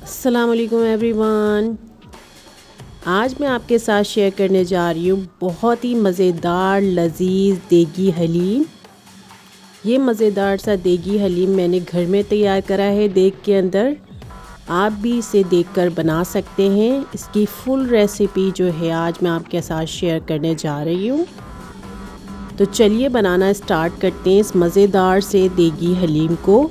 अस्सलाम वालेकुम एवरीवन। आज मैं आपके साथ शेयर करने जा रही हूँ बहुत ही मज़ेदार लजीज देगी हलीम। ये मज़ेदार सा देगी हलीम मैंने घर में तैयार करा है देग के अंदर। आप भी इसे देखकर बना सकते हैं। इसकी फुल रेसिपी जो है आज मैं आपके साथ शेयर करने जा रही हूँ। तो चलिए बनाना स्टार्ट करते हैं इस मज़ेदार से देगी हलीम को।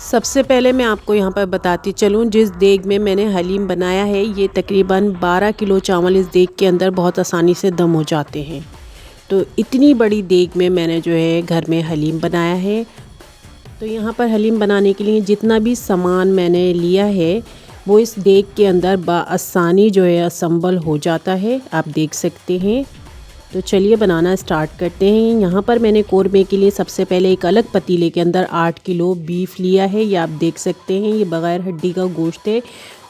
सबसे पहले मैं आपको यहाँ पर बताती चलूँ, जिस देग में मैंने हलीम बनाया है ये तकरीबन 12 किलो चावल इस देग के अंदर बहुत आसानी से दम हो जाते हैं। तो इतनी बड़ी देग में मैंने जो है घर में हलीम बनाया है। तो यहाँ पर हलीम बनाने के लिए जितना भी सामान मैंने लिया है वो इस देग के अंदर बआसानी जो है असम्बल हो जाता है, आप देख सकते हैं। तो चलिए बनाना स्टार्ट करते हैं। यहाँ पर मैंने कोरमे के लिए सबसे पहले एक अलग पतीले के अंदर 8 किलो बीफ लिया है, ये आप देख सकते हैं। ये बग़ैर हड्डी का गोश्त है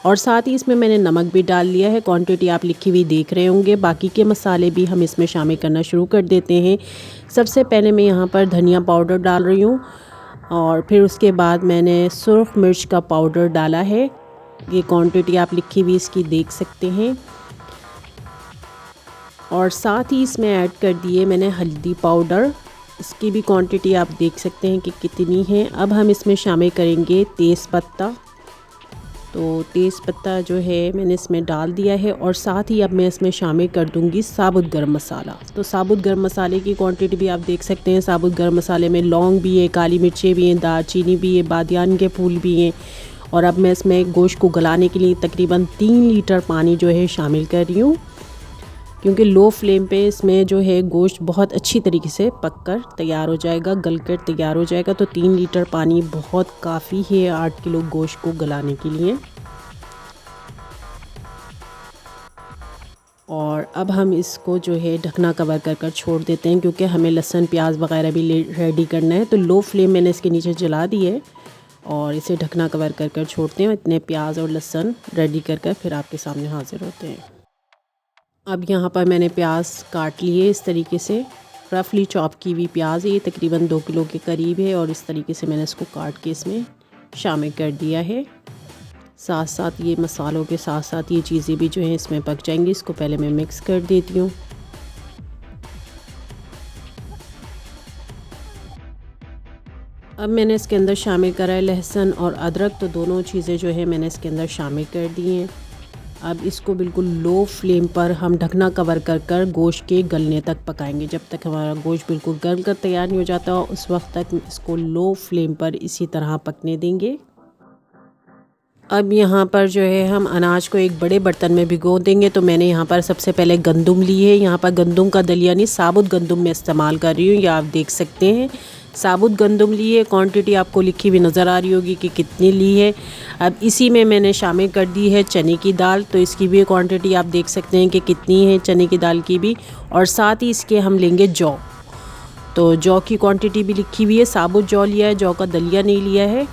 और साथ ही इसमें मैंने नमक भी डाल लिया है। क्वांटिटी आप लिखी हुई देख रहे होंगे। बाकी के मसाले भी हम इसमें शामिल करना शुरू कर देते हैं। सबसे पहले मैं यहाँ पर धनिया पाउडर डाल रही हूँ और फिर उसके बाद मैंने सुर्ख मिर्च का पाउडर डाला है। ये क्वांटिटी आप लिखी हुई इसकी देख सकते हैं। और साथ ही इसमें ऐड कर दिए मैंने हल्दी पाउडर, इसकी भी क्वांटिटी आप देख सकते हैं कि कितनी है। अब हम इसमें शामिल करेंगे तेज़पत्ता। तो तेज़पत्ता जो है मैंने इसमें डाल दिया है और साथ ही अब मैं इसमें शामिल कर दूंगी साबुत गरम मसाला। तो साबुत गरम मसाले की क्वांटिटी भी आप देख सकते हैं। साबुत गरम मसाले में लौंग भी है, काली मिर्चें भी हैं, दालचीनी भी है, बादियान के फूल भी हैं। और अब मैं इसमें गोश्त को गलाने के लिए तकरीबन 3 लीटर पानी जो है शामिल कर रही हूँ, क्योंकि लो फ्लेम पे इसमें जो है गोश्त बहुत अच्छी तरीके से पककर तैयार हो जाएगा, गलकर तैयार हो जाएगा। तो 3 लीटर पानी बहुत काफ़ी है 8 किलो गोश्त को गलाने के लिए। और अब हम इसको जो है ढकना कवर कर छोड़ देते हैं, क्योंकि हमें लहसुन प्याज वगैरह भी रेडी करना है। तो लो फ्लेम मैंने इसके नीचे जला दी है और इसे ढकना कवर कर छोड़ते हैं। इतने प्याज और लहसुन रेडी कर फिर आपके सामने हाज़िर होते हैं। अब यहाँ पर मैंने प्याज काट लिए इस तरीके से, रफली चॉप की हुई प्याज है। ये तकरीबन 2 किलो के करीब है और इस तरीके से मैंने इसको काट के इसमें शामिल कर दिया है। साथ साथ ये मसालों के साथ साथ ये चीज़ें भी जो हैं इसमें पक जाएंगी। इसको पहले मैं मिक्स कर देती हूँ। अब मैंने इसके अंदर शामिल करा है लहसुन और अदरक। तो दोनों चीज़ें जो है मैंने इसके अंदर शामिल कर दी हैं। अब इसको बिल्कुल लो फ्लेम पर हम ढकना कवर कर गोश्त के गलने तक पकाएंगे। जब तक हमारा गोश्त बिल्कुल गल कर तैयार नहीं हो जाता उस वक्त तक इसको लो फ्लेम पर इसी तरह पकने देंगे। अब यहाँ पर जो है हम अनाज को एक बड़े बर्तन में भिगो देंगे। तो मैंने यहाँ पर सबसे पहले गंदुम ली है। यहाँ पर गंदुम का दलिया नहीं, साबुत गंदुम में इस्तेमाल कर रही हूँ, ये आप देख सकते हैं। साबुत गंदुम ली है, क्वांटिटी आपको लिखी हुई नज़र आ रही होगी कि कितनी ली है। अब इसी में मैंने शामिल कर दी है चने की दाल। तो इसकी भी क्वांटिटी आप देख सकते हैं कि कितनी है चने की दाल की भी। और साथ ही इसके हम लेंगे जौ। तो जौ की क्वांटिटी भी लिखी हुई है, साबुत जौ लिया है, जौ का दलिया नहीं लिया है।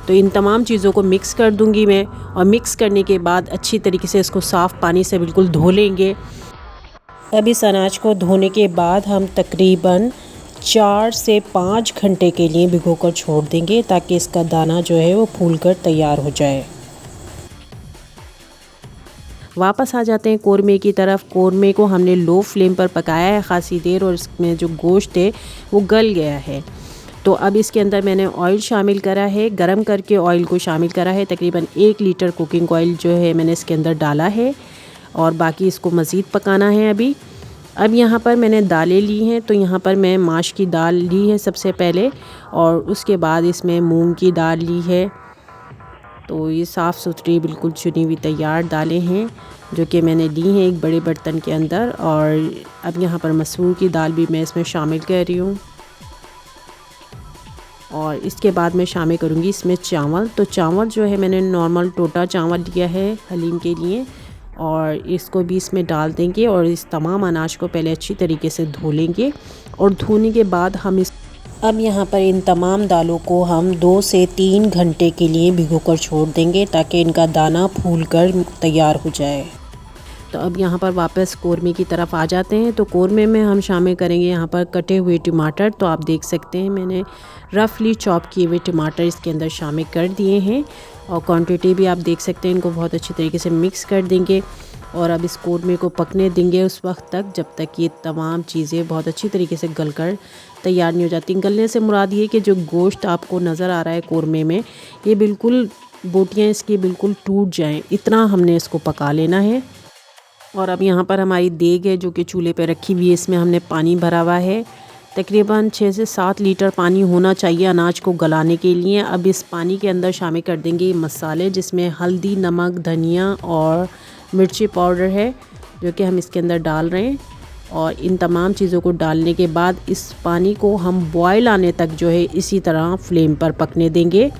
तो इन तमाम चीज़ों को मिक्स कर दूंगी मैं और मिक्स करने के बाद अच्छी तरीके से इसको साफ़ पानी से बिल्कुल धो लेंगे। अब इस अनाज को धोने के बाद हम तकरीबन 4 से 5 घंटे के लिए भिगोकर छोड़ देंगे, ताकि इसका दाना जो है वो फूलकर तैयार हो जाए। वापस आ जाते हैं कोरमे की तरफ। कोरमे को हमने लो फ्लेम पर पकाया है ख़ासी देर और इसमें जो गोश्त है वो गल गया है। तो अब इसके अंदर मैंने ऑयल शामिल करा है, गरम करके ऑयल को शामिल करा है। तकरीबन 1 लीटर कुकिंग ऑयल जो है मैंने इसके अंदर डाला है और बाकी इसको मज़ीद पकाना है अभी। अब यहाँ पर मैंने दालें ली हैं। तो यहाँ पर मैं माश की दाल ली है सबसे पहले और उसके बाद इसमें मूंग की दाल ली है। तो ये साफ़ सुथरी बिल्कुल चुनी हुई तैयार दालें हैं जो कि मैंने ली हैं एक बड़े बर्तन के अंदर। और अब यहाँ पर मसूर की दाल भी मैं इसमें शामिल कर रही हूँ। और इसके बाद मैं शामिल करूँगी इसमें चावल। तो चावल जो है मैंने नॉर्मल टोटा चावल लिया है हलीम के लिए और इसको भी इसमें डाल देंगे और इस तमाम अनाज को पहले अच्छी तरीके से धो लेंगे। और धोने के बाद हम अब यहाँ पर इन तमाम दालों को हम 2 से 3 घंटे के लिए भिगोकर छोड़ देंगे, ताकि इनका दाना फूलकर तैयार हो जाए। तो अब यहाँ पर वापस कौरमे की तरफ आ जाते हैं। तो कौरमे में हम शामिल करेंगे यहाँ पर कटे हुए टमाटर। तो आप देख सकते हैं मैंने रफली चॉप किए हुए टमाटर इसके अंदर शामिल कर दिए हैं और क्वांटिटी भी आप देख सकते हैं। इनको बहुत अच्छी तरीके से मिक्स कर देंगे और अब इस कौरमे को पकने देंगे उस वक्त तक जब तक ये तमाम चीज़ें बहुत अच्छी तरीके से गल कर तैयार नहीं हो जाती। गलने से मुराद ये कि जो गोश्त आपको नज़र आ रहा है कौरमे में, ये बिल्कुल बोटियाँ इसकी बिल्कुल टूट जाएं, इतना हमने इसको पका लेना है। और अब यहाँ पर हमारी देग है जो कि चूल्हे पे रखी हुई है, इसमें हमने पानी भरा हुआ है। तकरीबन 6 से 7 लीटर पानी होना चाहिए अनाज को गलाने के लिए। अब इस पानी के अंदर शामिल कर देंगे मसाले, जिसमें हल्दी, नमक, धनिया और मिर्ची पाउडर है जो कि हम इसके अंदर डाल रहे हैं। और इन तमाम चीज़ों को डालने के बाद इस पानी को हम बॉयल आने तक जो है इसी तरह फ्लेम पर पकने देंगे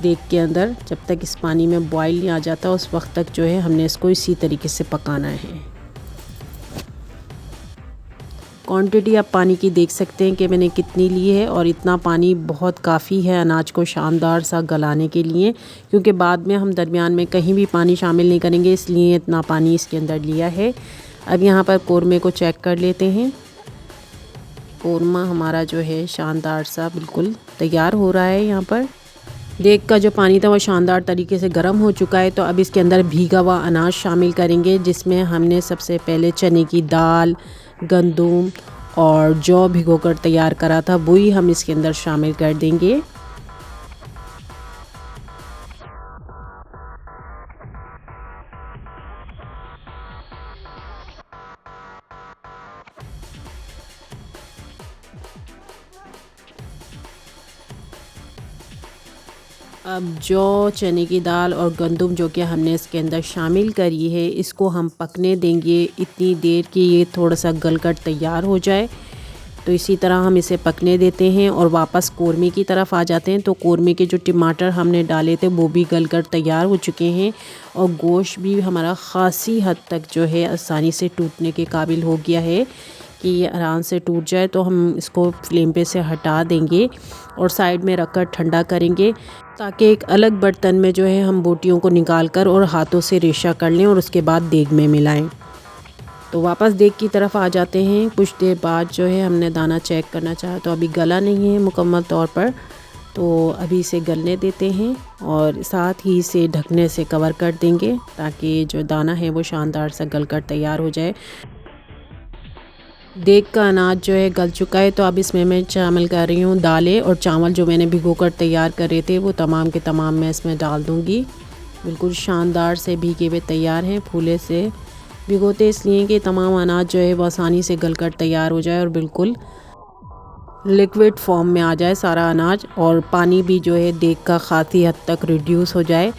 देग के अंदर। जब तक इस पानी में बॉयल नहीं आ जाता उस वक्त तक जो है हमने इसको इसी तरीके से पकाना है। क्वांटिटी आप पानी की देख सकते हैं कि मैंने कितनी ली है और इतना पानी बहुत काफ़ी है अनाज को शानदार सा गलाने के लिए, क्योंकि बाद में हम दरमियान में कहीं भी पानी शामिल नहीं करेंगे, इसलिए इतना पानी इसके अंदर लिया है। अब यहाँ पर कौरमे को चेक कर लेते हैं। कौरमा हमारा जो है शानदार सा बिल्कुल तैयार हो रहा है। यहाँ पर देग का जो पानी था वो शानदार तरीके से गर्म हो चुका है। तो अब इसके अंदर भीगा हुआ अनाज शामिल करेंगे, जिसमें हमने सबसे पहले चने की दाल, गंदम और जौ भिगोकर तैयार करा था, वही हम इसके अंदर शामिल कर देंगे। अब जौ, चने की दाल और गंदम जो कि हमने इसके अंदर शामिल करी है, इसको हम पकने देंगे इतनी देर कि ये थोड़ा सा गलकर तैयार हो जाए। तो इसी तरह हम इसे पकने देते हैं और वापस कौरमे की तरफ आ जाते हैं। तो कौरमे के जो टमाटर हमने डाले थे वो भी गलकर तैयार हो चुके हैं और गोश्त भी हमारा ख़ासी हद तक जो है आसानी से टूटने के काबिल हो गया है कि ये आराम से टूट जाए। तो हम इसको फ्लेम पे से हटा देंगे और साइड में रखकर ठंडा करेंगे, ताकि एक अलग बर्तन में जो है हम बोटियों को निकाल कर और हाथों से रेशा कर लें और उसके बाद देग में मिलाएं। तो वापस देग की तरफ आ जाते हैं। कुछ देर बाद जो है हमने दाना चेक करना चाहा तो अभी गला नहीं है मुकम्मल तौर पर, तो अभी इसे गलने देते हैं और साथ ही इसे ढकने से कवर कर देंगे ताकि जो दाना है वो शानदार सा गलकर तैयार हो जाए। देग का अनाज जो है गल चुका है। तो अब इसमें मैं शामिल कर रही हूँ दालें और चावल जो मैंने भिगोकर तैयार करे थे, वो तमाम के तमाम मैं इसमें डाल दूँगी। बिल्कुल शानदार से भीगे हुए तैयार हैं, फूले से भिगोते इसलिए कि तमाम अनाज जो है वो आसानी से गलकर तैयार हो जाए और बिल्कुल लिक्विड फॉर्म में आ जाए सारा अनाज, और पानी भी जो है देग का खासी हद तक रिड्यूस हो जाए।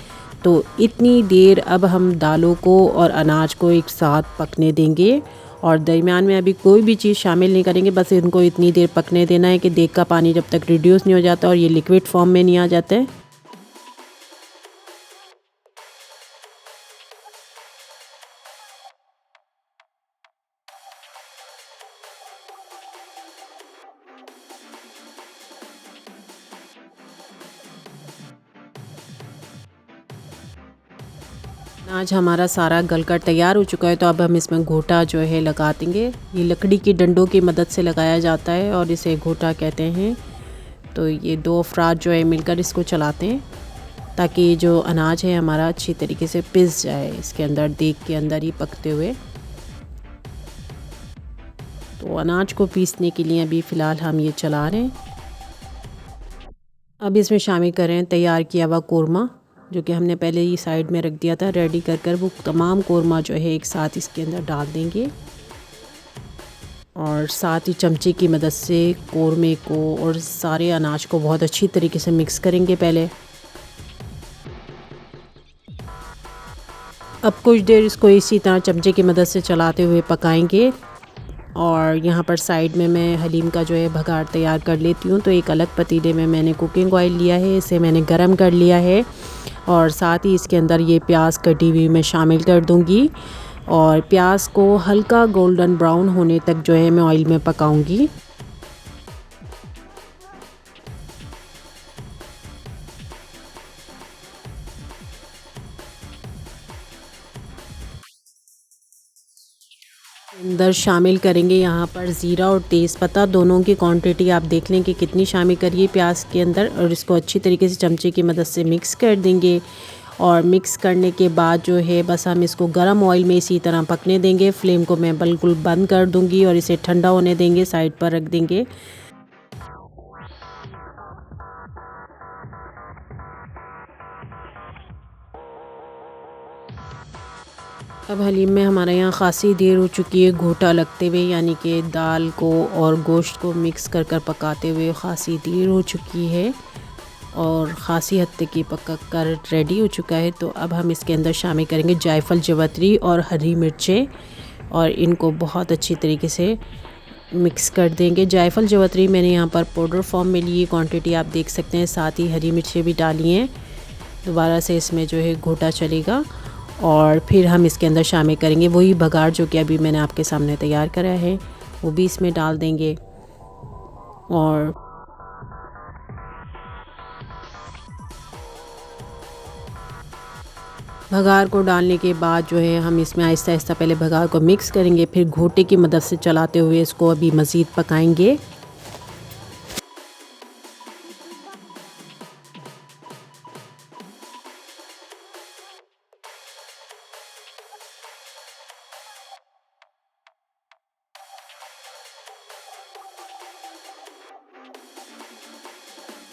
तो इतनी देर अब हम दालों को और अनाज को एक साथ पकने देंगे और दरमियान में अभी कोई भी चीज़ शामिल नहीं करेंगे। बस इनको इतनी देर पकने देना है कि देग का पानी जब तक रिड्यूस नहीं हो जाता और ये लिक्विड फॉर्म में नहीं आ जाता है। अनाज हमारा सारा गलकर तैयार हो चुका है। तो अब हम इसमें घोटा जो है लगा देंगे। ये लकड़ी की डंडों की मदद से लगाया जाता है और इसे घोटा कहते हैं। तो ये 2 अफराद जो है मिलकर इसको चलाते हैं ताकि जो अनाज है हमारा अच्छी तरीके से पिस जाए इसके अंदर, देग के अंदर ही पकते हुए। तो अनाज को पीसने के लिए अभी फ़िलहाल हम ये चला रहे हैं। अब इसमें शामिल करें तैयार किया हुआ कौरमा जो कि हमने पहले ही साइड में रख दिया था रेडी कर वो तमाम कौरमा जो है एक साथ इसके अंदर डाल देंगे और साथ ही चमचे की मदद से कौरमे को और सारे अनाज को बहुत अच्छी तरीके से मिक्स करेंगे पहले। अब कुछ देर इसको इसी तरह चमचे की मदद से चलाते हुए पकाएंगे। और यहाँ पर साइड में मैं हलीम का जो है भगार तैयार कर लेती हूँ। तो एक अलग पतीले में मैंने कुकिंग ऑयल लिया है, इसे मैंने गरम कर लिया है और साथ ही इसके अंदर ये प्याज कटी हुई मैं शामिल कर दूँगी और प्याज को हल्का गोल्डन ब्राउन होने तक जो है मैं ऑयल में पकाऊँगी। अंदर शामिल करेंगे यहाँ पर ज़ीरा और तेज़पत्ता, दोनों की क्वांटिटी आप देख लें कि कितनी शामिल करिए प्याज के अंदर, और इसको अच्छी तरीके से चमचे की मदद से मिक्स कर देंगे। और मिक्स करने के बाद जो है बस हम इसको गरम ऑयल में इसी तरह पकने देंगे। फ्लेम को मैं बिल्कुल बंद कर दूंगी और इसे ठंडा होने देंगे, साइड पर रख देंगे। अब हलीम में हमारे यहाँ ख़ासी देर हो चुकी है घोटा लगते हुए, यानी कि दाल को और गोश्त को मिक्स कर कर पकाते हुए ख़ासी देर हो चुकी है और ख़ासी हद तक की पक कर रेडी हो चुका है। तो अब हम इसके अंदर शामिल करेंगे जायफल, जवतरी और हरी मिर्चें, और इनको बहुत अच्छी तरीके से मिक्स कर देंगे। जायफल जवतरी मैंने यहाँ पर पाउडर फॉर्म में ली, क्वांटिटी आप देख सकते हैं। साथ ही हरी मिर्चें भी डाली हैं। दोबारा से इसमें जो है घोटा चलेगा और फिर हम इसके अंदर शामिल करेंगे वही बघार जो कि अभी मैंने आपके सामने तैयार करा है, वो भी इसमें डाल देंगे। और बघार को डालने के बाद जो है हम इसमें आहिस्ता आहिस्ता पहले बघार को मिक्स करेंगे, फिर घोटे की मदद से चलाते हुए इसको अभी मज़ीद पकाएंगे।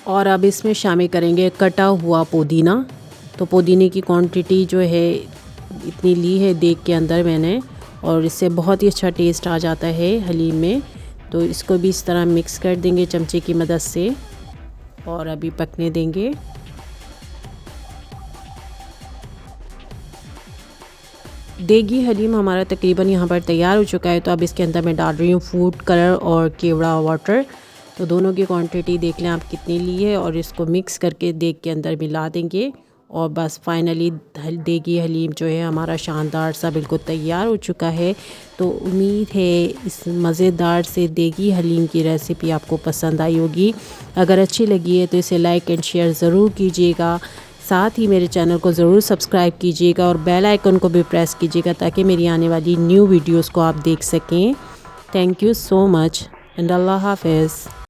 और अब इसमें शामिल करेंगे कटा हुआ पुदीना। तो पुदीने की क्वांटिटी जो है इतनी ली है देग के अंदर मैंने, और इससे बहुत ही अच्छा टेस्ट आ जाता है हलीम में। तो इसको भी इस तरह मिक्स कर देंगे चमचे की मदद से और अभी पकने देंगे। देगी हलीम हमारा तकरीबन यहाँ पर तैयार हो चुका है। तो अब इसके अंदर मैं डाल रही हूँ फूड कलर और केवड़ा वाटर। तो दोनों की क्वांटिटी देख लें आप कितनी ली है, और इसको मिक्स करके देग के अंदर मिला देंगे। और बस फाइनली देगी हलीम जो है हमारा शानदार सा बिल्कुल तैयार हो चुका है। तो उम्मीद है इस मज़ेदार से देगी हलीम की रेसिपी आपको पसंद आई होगी। अगर अच्छी लगी है तो इसे लाइक एंड शेयर ज़रूर कीजिएगा। साथ ही मेरे चैनल को ज़रूर सब्सक्राइब कीजिएगा और बेल आइकन को भी प्रेस कीजिएगा ताकि मेरी आने वाली न्यू वीडियोस को आप देख सकें। Thank you so much and अल्लाह हाफ़िज़।